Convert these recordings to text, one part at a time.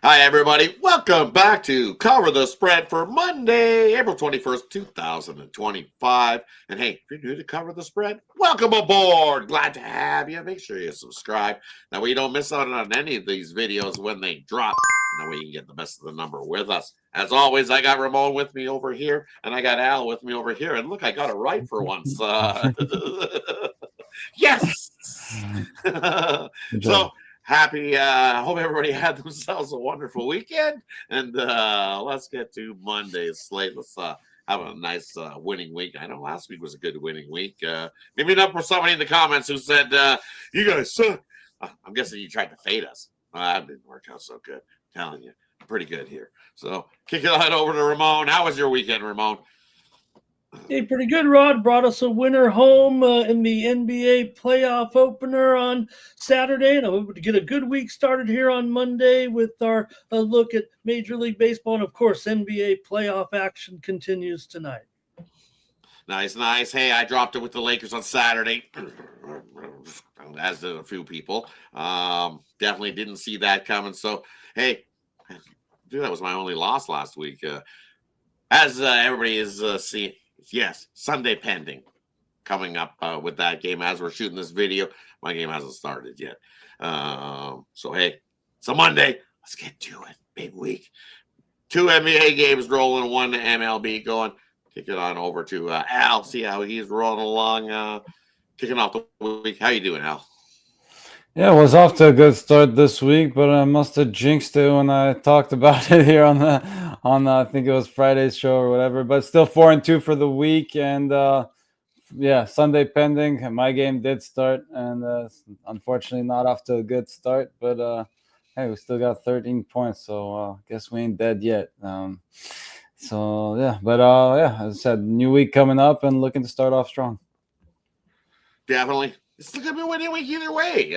Hi, everybody. Welcome back to Cover the Spread for Monday, April 21st, 2025. And hey, if you're new to Cover the Spread, welcome aboard. Glad to have you. Make sure you subscribe. That way you don't miss out on any of these videos when they drop. And that way you can get the best of the number with us. As always, I got Ramon with me over here, and I got Al with me over here. And look, I got it right for once. Yes! Good job. So, happy hope everybody had themselves a wonderful weekend, and let's get to Monday's slate. Let's have a nice winning week. I know last week was a good winning week. Maybe not for somebody in the comments who said you guys suck. I'm guessing you tried to fade us. That didn't work out so good. I'm telling you, pretty good here. So kick it on over to Ramon. How was your weekend, Ramon? Hey, pretty good, Rod. Brought us a winner home in the NBA playoff opener on Saturday, and I'm able to get a good week started here on Monday with our look at Major League Baseball, and of course, NBA playoff action continues tonight. Nice. Hey, I dropped it with the Lakers on Saturday, as did a few people. Definitely didn't see that coming. So, hey, dude, that was my only loss last week. As everybody is seeing, yes, Sunday pending coming up with that game. As we're shooting this video, my game hasn't started yet. So, hey, it's a Monday. Let's get to it. Big week. 2 NBA games rolling, 1 MLB going. Kick it on over to Al. See how he's rolling along. Kicking off the week. How you doing, Al? Yeah, it was off to a good start this week, but I must have jinxed it when I talked about it here on I think it was Friday's show or whatever. But still 4-2 for the week, and yeah, Sunday pending. My game did start, and unfortunately not off to a good start. But hey, we still got 13 points, so guess we ain't dead yet. So yeah, but yeah, as I said, new week coming up and looking to start off strong. Definitely. It's going to be a winning week either way.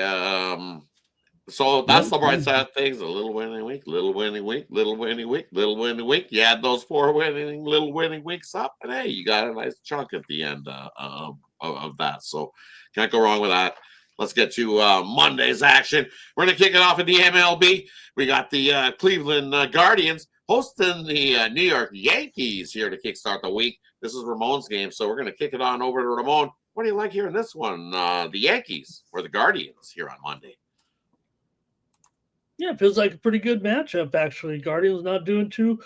So that's the bright side of things. A little winning week, little winning week, little winning week, little winning week. You add those 4 little winning weeks up, and hey, you got a nice chunk at the end of that. So can't go wrong with that. Let's get to Monday's action. We're going to kick it off at the MLB. We got the Cleveland Guardians hosting the New York Yankees here to kickstart the week. This is Ramon's game, so we're going to kick it on over to Ramon. What do you like here in this one? The Yankees or the Guardians here on Monday? Yeah, it feels like a pretty good matchup, actually. Guardians not doing too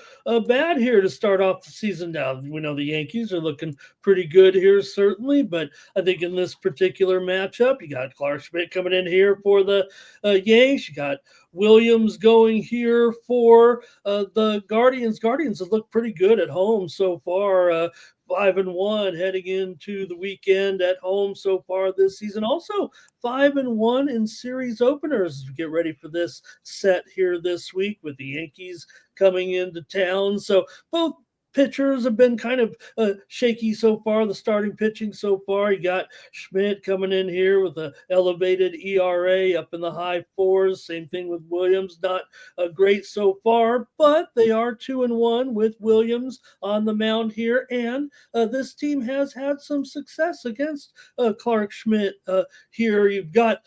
bad here to start off the season now. We know the Yankees are looking pretty good here, certainly, but I think in this particular matchup, you got Clark Schmidt coming in here for the Yanks. You got Williams going here for the Guardians. Guardians have looked pretty good at home so far. 5-1 heading into the weekend at home so far this season. Also 5-1 in series openers. Get ready for this set here this week with the Yankees coming into town. So both pitchers have been kind of shaky so far, the starting pitching so far. You got Schmidt coming in here with an elevated ERA up in the high 4s. Same thing with Williams, not great so far, but they are 2-1 with Williams on the mound here. And this team has had some success against Clark Schmidt here. You've got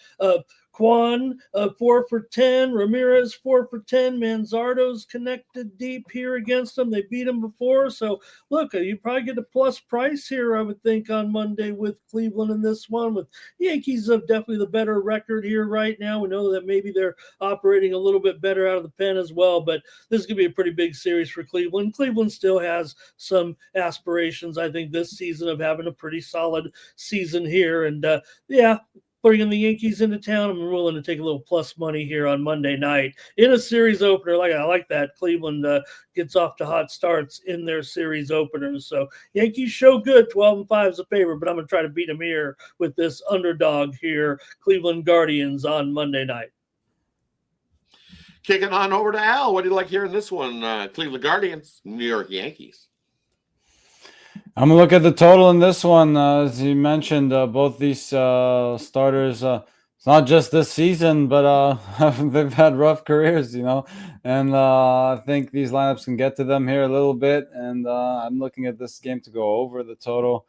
Kwan, 4 for 10. Ramirez, 4 for 10. Manzardo's connected deep here against them. They beat them before. So, look, you probably get a plus price here, I would think, on Monday with Cleveland in this one. With Yankees have definitely the better record here right now. We know that maybe they're operating a little bit better out of the pen as well, but this is going to be a pretty big series for Cleveland. Cleveland still has some aspirations, I think, this season of having a pretty solid season here. And, yeah, bringing the Yankees into town, I'm willing to take a little plus money here on Monday night in a series opener. I like that. Cleveland gets off to hot starts in their series openers. So Yankees show good. 12-5 is a favorite, but I'm going to try to beat them here with this underdog here, Cleveland Guardians on Monday night. Kicking on over to Al. What do you like here in this one? Cleveland Guardians, New York Yankees. I'm gonna look at the total in this one. As you mentioned, both these starters. It's not just this season, but they've had rough careers, And I think these lineups can get to them here a little bit. And I'm looking at this game to go over the total.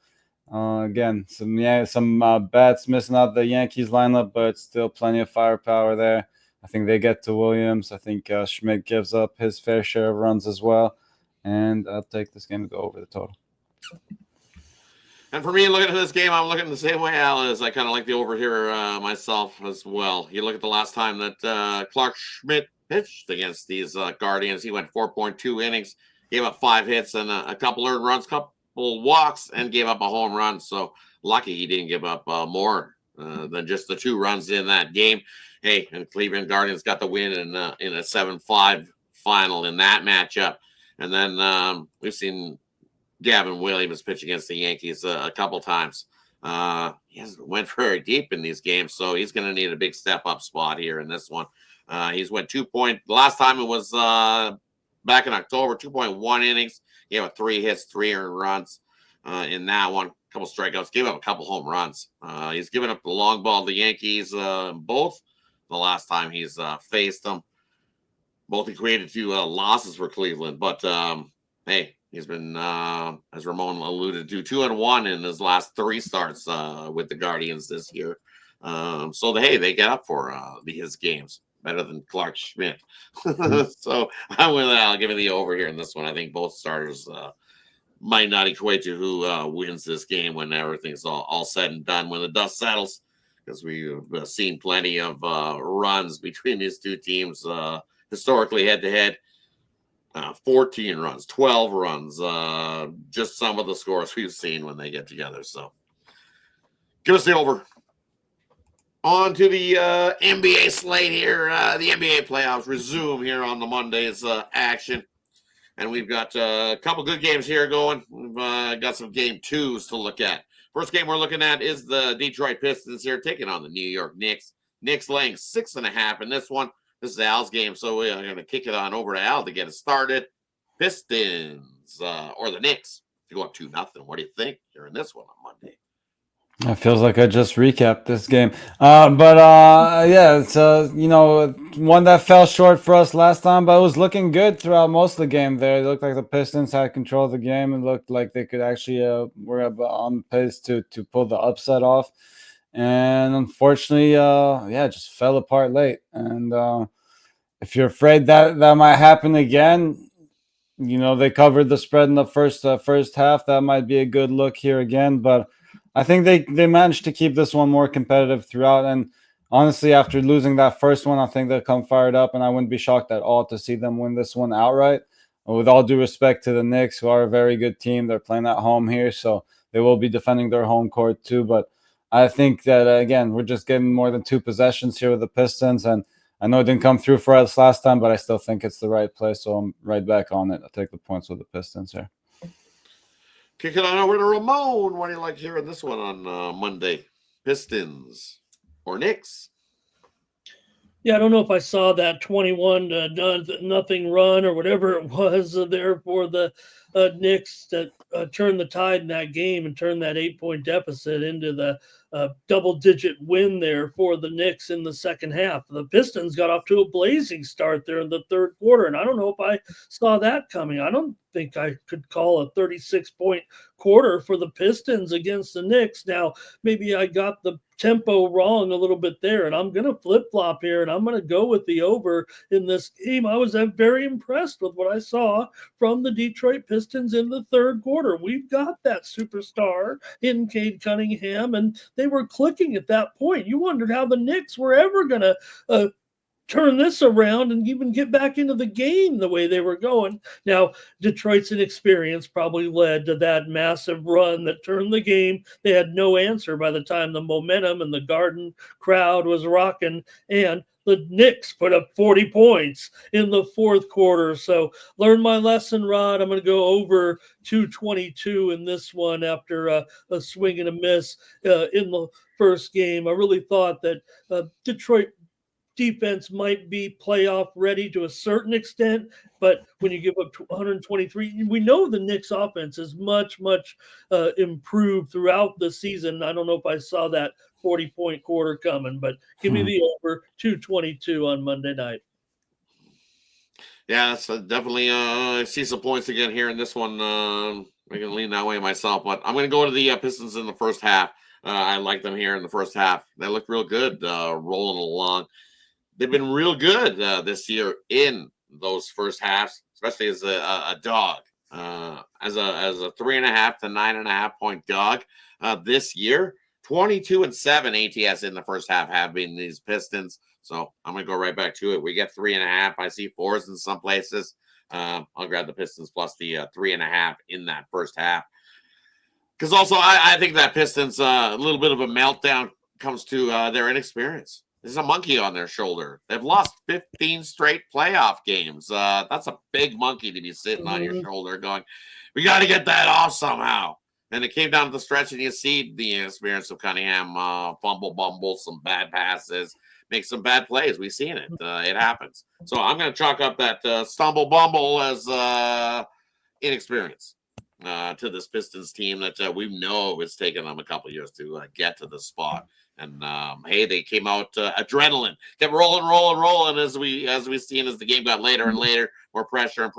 Again, some bats missing out the Yankees lineup, but still plenty of firepower there. I think they get to Williams. I think Schmidt gives up his fair share of runs as well. And I'll take this game to go over the total. And for me, looking at this game, I'm looking the same way Al is. I kind of like the over here myself as well. You look at the last time that Clark Schmidt pitched against these Guardians. He went 4.2 innings, gave up 5 hits and a couple earned runs, couple walks, and gave up a home run. So lucky he didn't give up more than just the 2 runs in that game. Hey, and Cleveland Guardians got the win in a 7-5 final in that matchup. And then we've seen Gavin Williams pitch against the Yankees a couple times. He hasn't went very deep in these games, so he's going to need a big step-up spot here in this one. He's went 2 point. Last time it was back in October, 2.1 innings. He had 3 hits, 3 earned runs in that one. A couple strikeouts, gave up a couple home runs. He's given up the long ball to the Yankees both the last time he's faced them. Both equated to losses for Cleveland, but hey, he's been, as Ramon alluded to, 2-1 in his last 3 starts with the Guardians this year. So they get up for his games better than Clark Schmidt. So I'm with that. I'll give it the over here in this one. I think both starters might not equate to who wins this game when everything's all said and done, when the dust settles, because we've seen plenty of runs between these two teams historically head to head. 14 runs, 12 runs, just some of the scores we've seen when they get together. So give us the over. On to the NBA slate here. The NBA playoffs resume here on the Monday's action. And we've got a couple good games here going. We've got some game 2s to look at. First game we're looking at is the Detroit Pistons here taking on the New York Knicks. Knicks laying 6.5 in this one. This is Al's game, so we're going to kick it on over to Al to get it started. Pistons or the Knicks to go up 2-0. What do you think here in this one on Monday? It feels like I just recapped this game. Yeah, it's one that fell short for us last time, but it was looking good throughout most of the game there. It looked like the Pistons had control of the game. It looked like they could actually were on pace to pull the upset off. And unfortunately, it just fell apart late. And if you're afraid that might happen again, they covered the spread in the first half. That might be a good look here again. But I think they managed to keep this one more competitive throughout. And honestly, after losing that first one, I think they'll come fired up. And I wouldn't be shocked at all to see them win this one outright. With all due respect to the Knicks, who are a very good team, they're playing at home here, so they will be defending their home court too. But I think that, again, we're just getting more than 2 possessions here with the Pistons. And I know it didn't come through for us last time, but I still think it's the right play. So I'm right back on it. I'll take the points with the Pistons here. Kick it on over to Ramon. What do you like hearing this one on Monday? Pistons or Knicks? Yeah, I don't know if I saw that 21-0 run or whatever it was there for the Knicks that turned the tide in that game and turned that 8-point deficit into the double-digit win there for the Knicks in the second half. The Pistons got off to a blazing start there in the third quarter, and I don't know if I saw that coming. I don't think I could call a 36-point quarter for the Pistons against the Knicks. Now, maybe I got the tempo wrong a little bit there, and I'm going to flip-flop here, and I'm going to go with the over in this game. I was very impressed with what I saw from the Detroit Pistons in the third quarter. We've got that superstar in Cade Cunningham, and they were clicking at that point. You wondered how the Knicks were ever going to turn this around and even get back into the game the way they were going. Now, Detroit's inexperience probably led to that massive run that turned the game. They had no answer by the time the momentum and the Garden crowd was rocking, and the Knicks put up 40 points in the fourth quarter. So learn my lesson, Rod. I'm going to go over 222 in this one after a swing and a miss in the first game. I really thought that Detroit defense might be playoff ready to a certain extent, but when you give up 123, we know the Knicks offense is much improved throughout the season. I don't know if I saw that 40-point quarter coming, but give me the over 222 on Monday night. Yeah, that's definitely I see some points again here in this one. I can lean that way myself, but I'm going to go to the Pistons in the first half. I like them here in the first half. They look real good rolling along. they've been real good this year in those first halves, especially as a dog, as a 3.5 to 9.5 point dog this year. 22-7 ATS in the first half have been these Pistons. So I'm gonna go right back to it. We get 3.5. I see 4s in some places. I'll grab the Pistons plus the 3.5 in that first half. Because also I think that Pistons a little bit of a meltdown comes to their inexperience. There's a monkey on their shoulder. They've lost 15 straight playoff games. That's a big monkey to be sitting on your shoulder going, we got to get that off somehow. And it came down to the stretch, and you see the experience of Cunningham fumble, bumble, some bad passes, make some bad plays. We've seen it. It happens. So I'm going to chalk up that stumble, bumble as inexperience to this Pistons team that we know it's taken them a couple of years to get to this spot. And hey, they came out adrenaline, kept rolling as we seen as the game got later and later, more pressure, and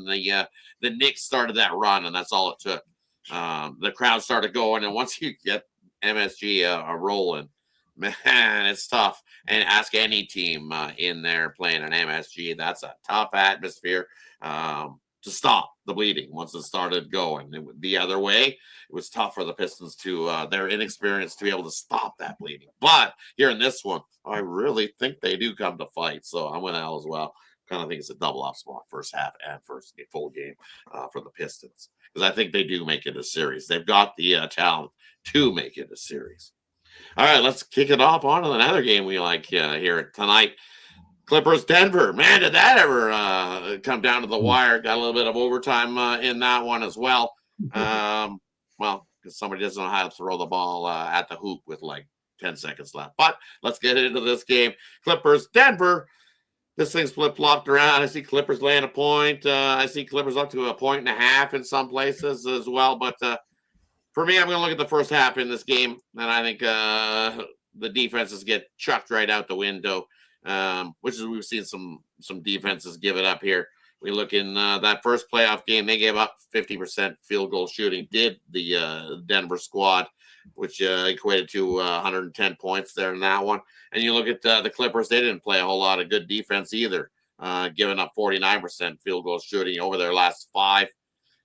the Knicks started that run, and that's all it took. The crowd started going, and once you get MSG rolling, man, it's tough. And ask any team in there playing an MSG, that's a tough atmosphere to stop the bleeding once it started going. The other way, it was tough for the Pistons to their inexperience to be able to stop that bleeding. But here in this one, I really think they do come to fight. So I'm going to L as well. Kind of think it's a double up spot, first half and first full game for the Pistons, because I think they do make it a series. They've got the talent to make it a series. All right, let's kick it off on to another game we like here tonight. Clippers, Denver. Man, did that ever come down to the wire? Got a little bit of overtime in that one as well. Well, because somebody doesn't know how to throw the ball at the hoop with like 10 seconds left. But let's get into this game. Clippers, Denver. This thing's flip-flopped around. I see Clippers laying a point. I see Clippers up to 1.5 in some places as well. But for me, I'm going to look at the first half in this game, and I think the defenses get chucked right out the window, which is we've seen some defenses give it up here. We look in that first playoff game, they gave up 50% field goal shooting, did the Denver squad, which equated to 110 points there in that one. And you look at the Clippers, they didn't play a whole lot of good defense either, giving up 49% field goal shooting over their last 5.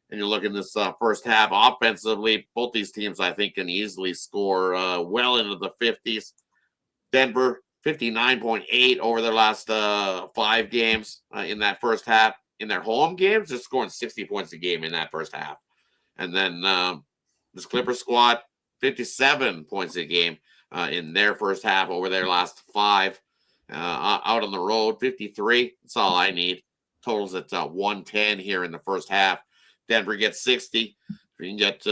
And you look in this first half offensively, both these teams, I think, can easily score well into the 50s. Denver, 59.8 over their last 5 games in that first half. In their home games, they're scoring 60 points a game in that first half. And then this Clipper squad, 57 points a game in their first half over their last 5. Out on the road, 53. That's all I need. Totals at 110 here in the first half. Denver gets 60. You can get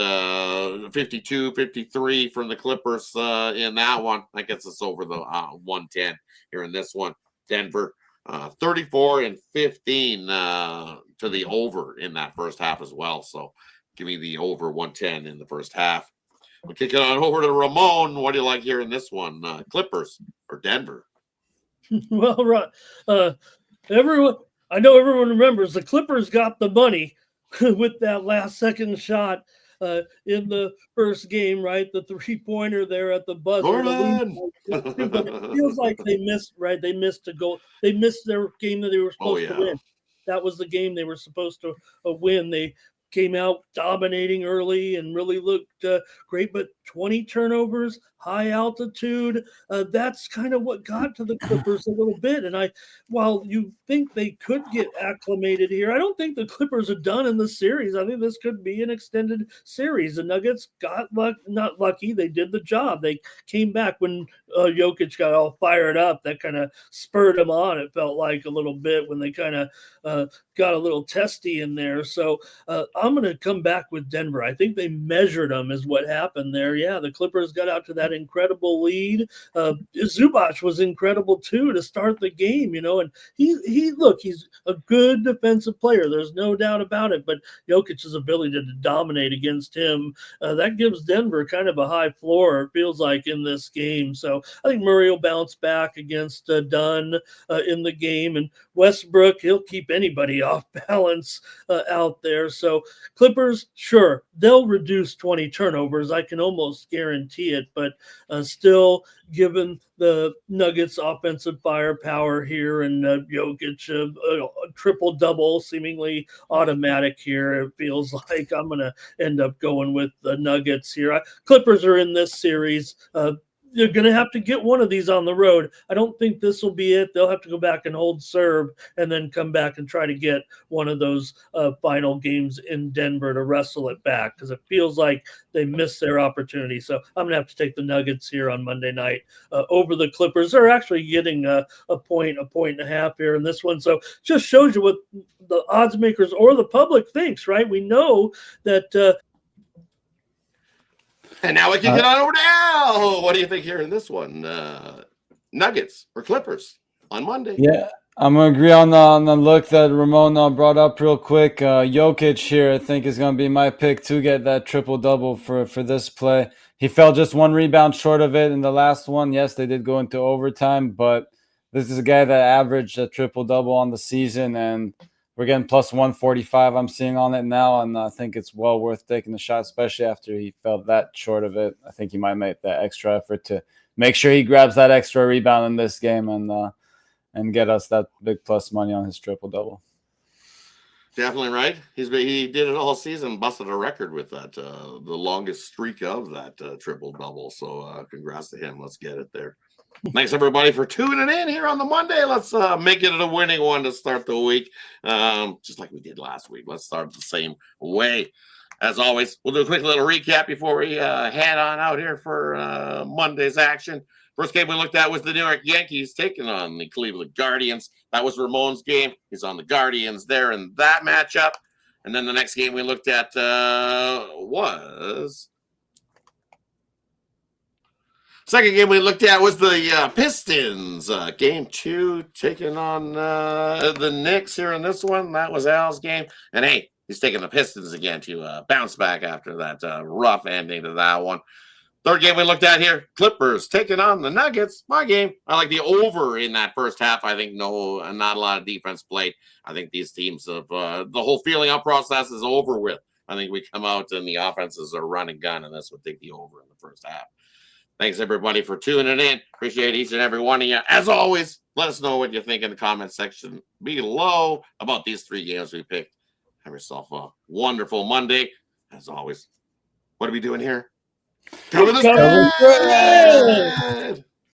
52, 53 from the Clippers in that one. That gets us over the 110 here in this one. Denver, 34 and 15 to the over in that first half as well. So give me the over 110 in the first half. We'll kick it on over to Ramon. What do you like here in this one? Clippers or Denver? Well, right. Everyone, I know everyone remembers the Clippers got the money with that last second shot in the first game, right? The 3-pointer there at the buzzer. But it feels like they missed, right? They missed a goal. They missed their game that they were supposed to win. That was the game they were supposed to win. They came out dominating early and really looked great, but 20 turnovers, high altitude. That's kind of what got to the Clippers a little bit. And while you think they could get acclimated here, I don't think the Clippers are done in the series. I think this could be an extended series. The Nuggets got not lucky. They did the job. They came back when Jokic got all fired up. That kind of spurred them on. It felt like a little bit when they kind of got a little testy in there. So I'm going to come back with Denver. I think they measured them is what happened there. Yeah, the Clippers got out to that incredible lead. Zubac was incredible too to start the game, and he's a good defensive player. There's no doubt about it, but Jokic's ability to dominate against him, that gives Denver kind of a high floor, it feels like, in this game. So I think Murray will bounce back against Dunn in the game, and Westbrook, he'll keep anybody off balance out there. So Clippers, sure, they'll reduce 20 turnovers. I can almost guarantee it, but still, given the Nuggets offensive firepower here and Jokic, a triple-double seemingly automatic here, it feels like I'm going to end up going with the Nuggets here. Clippers are in this series. They're going to have to get one of these on the road. I don't think this will be it. They'll have to go back and hold serve and then come back and try to get one of those final games in Denver to wrestle it back, because it feels like they missed their opportunity. So I'm going to have to take the Nuggets here on Monday night over the Clippers. They're actually getting a point and a half here in this one. So just shows you what the odds makers or the public thinks, right? We know that and now we can get on over to Al. What do you think here in this one? Nuggets or Clippers on Monday? Yeah, I'm gonna agree on the look that Ramon brought up real quick. Jokic here, I think, is gonna be my pick to get that triple double for this play. He fell just one rebound short of it in the last one. Yes, they did go into overtime, but this is a guy that averaged a triple double on the season, and we're getting plus 145. I'm seeing on it now, and I think it's well worth taking the shot, especially after he fell that short of it. I think he might make that extra effort to make sure he grabs that extra rebound in this game and get us that big plus money on his triple double. Definitely right. He did it all season, busted a record with that, the longest streak of that triple double. So congrats to him. Let's get it there. Thanks everybody for tuning in here on the Monday. Let's make it a winning one to start the week, just like we did last week. Let's start the same way. As always, we'll do a quick little recap before we head on out here for Monday's action. First game we looked at was the New York Yankees taking on the Cleveland Guardians. That was Ramon's game. He's on the Guardians there in that matchup. And then the next game we looked at was... Second game we looked at was the Pistons. Game 2 taking on the Knicks here in this one. That was Al's game. And hey, he's taking the Pistons again to bounce back after that rough ending to that one. Third game we looked at here, Clippers taking on the Nuggets. My game. I like the over in that first half. I think not a lot of defense played. I think these teams have the whole feeling out process is over with. I think we come out and the offenses are running gun, and this would take the over in the first half. Thanks, everybody, for tuning in. Appreciate each and every one of you. As always, let us know what you think in the comment section below about these 3 games we picked. Have yourself a wonderful Monday. As always, what are we doing here? Cover the spread!